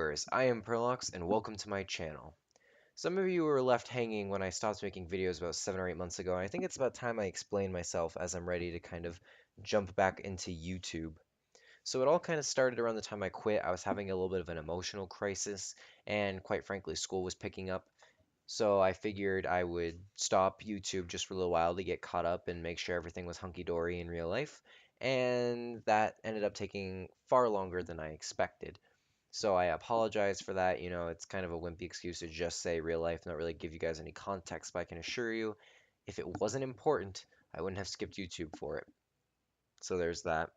viewers, I am Prloxx and welcome to my channel. Some of you were left hanging when I stopped making videos about 7 or 8 months ago, and I think it's about time I explain myself as I'm ready to kind of jump back into YouTube. So it all kind of started around the time I quit. I was having a little bit of an emotional crisis, and quite frankly, school was picking up. So I figured I would stop YouTube just for a little while to get caught up and make sure everything was hunky-dory in real life, and that ended up taking far longer than I expected. So I apologize for that. It's kind of a wimpy excuse to just say real life, not really give you guys any context, but I can assure you, if it wasn't important, I wouldn't have skipped YouTube for it. So there's that.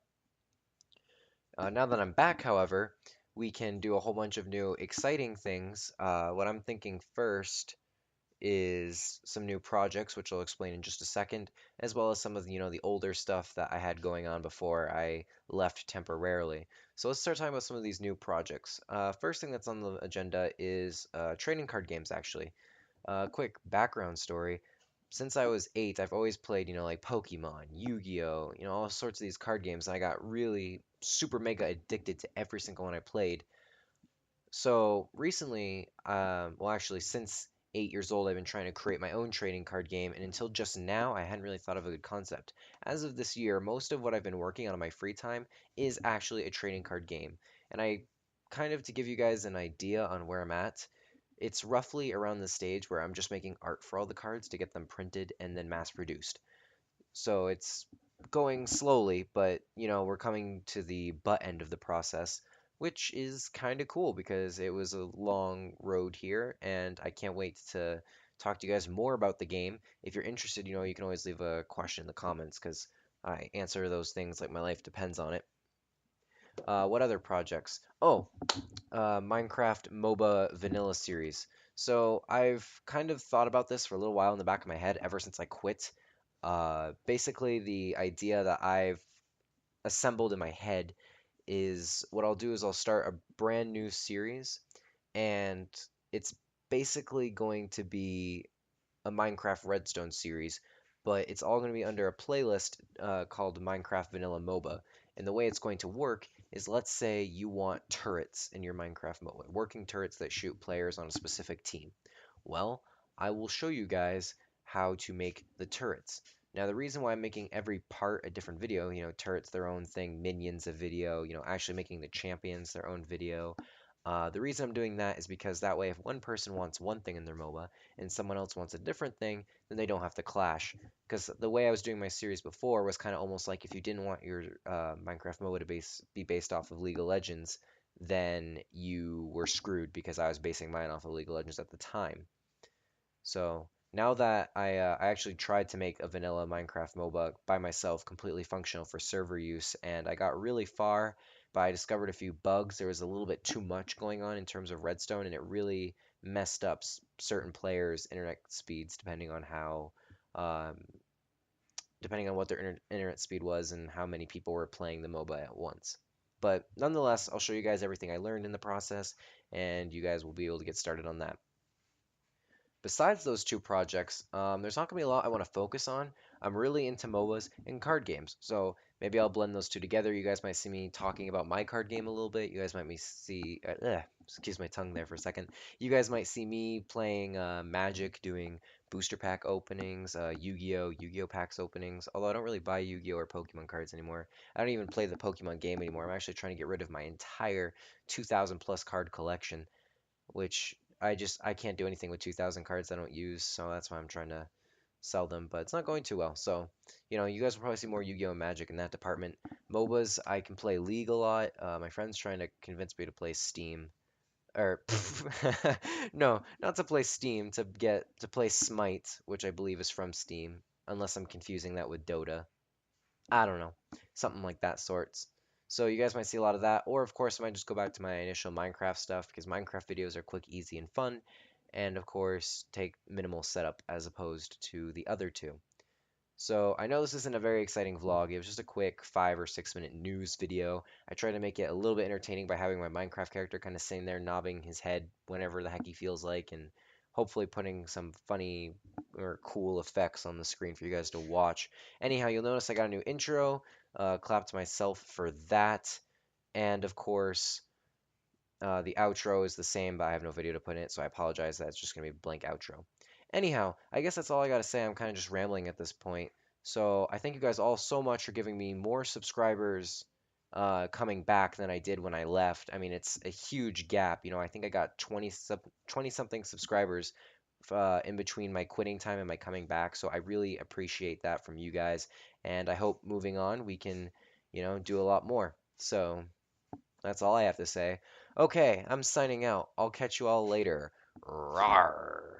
Now that I'm back, however, we can do a whole bunch of new exciting things. What I'm thinking first is some new projects, which I'll explain in just a second, as well as some of the older stuff that I had going on before I left temporarily. So let's start talking about some of these new projects. First thing that's on the agenda is trading card games, actually. Quick background story. Since I was 8, I've always played, like Pokemon, Yu-Gi-Oh, all sorts of these card games, and I got really super mega addicted to every single one I played. So recently, well, actually, since 8 years old, I've been trying to create my own trading card game, and until just now, I hadn't really thought of a good concept. As of this year, most of what I've been working on in my free time is actually a trading card game. And kind of to give you guys an idea on where I'm at, it's roughly around the stage where I'm just making art for all the cards to get them printed and then mass produced. So it's going slowly, but we're coming to the butt end of the process, which is kind of cool because it was a long road here, and I can't wait to talk to you guys more about the game. If you're interested, you can always leave a question in the comments because I answer those things like my life depends on it. What other projects? Oh, Minecraft MOBA Vanilla series. So I've kind of thought about this for a little while in the back of my head ever since I quit. Basically, the idea that I've assembled in my head is what I'll do is I'll start a brand new series, and it's basically going to be a Minecraft Redstone series, but it's all going to be under a playlist called Minecraft Vanilla MOBA. And the way it's going to work is, let's say you want turrets in your Minecraft MOBA, working turrets that shoot players on a specific team. Well, I will show you guys how to make the turrets. Now, the reason why I'm making every part a different video, turrets their own thing, minions a video, actually making the champions their own video. The reason I'm doing that is because that way, if one person wants one thing in their MOBA and someone else wants a different thing, then they don't have to clash. Because the way I was doing my series before was kind of almost like if you didn't want your Minecraft MOBA to be based off of League of Legends, then you were screwed because I was basing mine off of League of Legends at the time. So now that I actually tried to make a vanilla Minecraft MOBA by myself, completely functional for server use, and I got really far, but I discovered a few bugs. There was a little bit too much going on in terms of redstone, and it really messed up certain players' internet speeds um, depending on what their internet speed was and how many people were playing the MOBA at once. But nonetheless, I'll show you guys everything I learned in the process, and you guys will be able to get started on that. Besides those two projects, there's not going to be a lot I want to focus on. I'm really into MOBAs and card games, so maybe I'll blend those two together. You guys might see me talking about my card game a little bit. You guys might excuse my tongue there for a second. You guys might see me playing Magic, doing booster pack openings, Yu-Gi-Oh packs openings. Although I don't really buy Yu-Gi-Oh or Pokemon cards anymore. I don't even play the Pokemon game anymore. I'm actually trying to get rid of my entire 2,000 plus card collection, which I can't do anything with 2,000 cards I don't use, so that's why I'm trying to sell them, but it's not going too well. So, you guys will probably see more Yu-Gi-Oh! And Magic in that department. MOBAs, I can play League a lot. My friend's trying to convince me to play Steam. Or, no, not to play Steam, to play Smite, which I believe is from Steam, unless I'm confusing that with Dota. I don't know, something like that sorts. So you guys might see a lot of that, or of course I might just go back to my initial Minecraft stuff because Minecraft videos are quick, easy, and fun, and of course take minimal setup as opposed to the other two. So I know this isn't a very exciting vlog. It was just a quick 5 or 6 minute news video. I tried to make it a little bit entertaining by having my Minecraft character kind of sitting there nodding his head whenever the heck he feels like, and hopefully putting some funny or cool effects on the screen for you guys to watch. Anyhow, you'll notice I got a new intro. Clap to myself for that. And of course, The outro is the same, but I have no video to put in it, so I apologize that it's just going to be a blank outro. Anyhow, I guess that's all I got to say. I'm kind of just rambling at this point. So I thank you guys all so much for giving me more subscribers coming back than I did when I left. I mean, it's a huge gap. You know, I think I got 20 something subscribers in between my quitting time and my coming back. So I really appreciate that from you guys. And I hope moving on we can, do a lot more. So that's all I have to say. Okay, I'm signing out. I'll catch you all later. Rawr.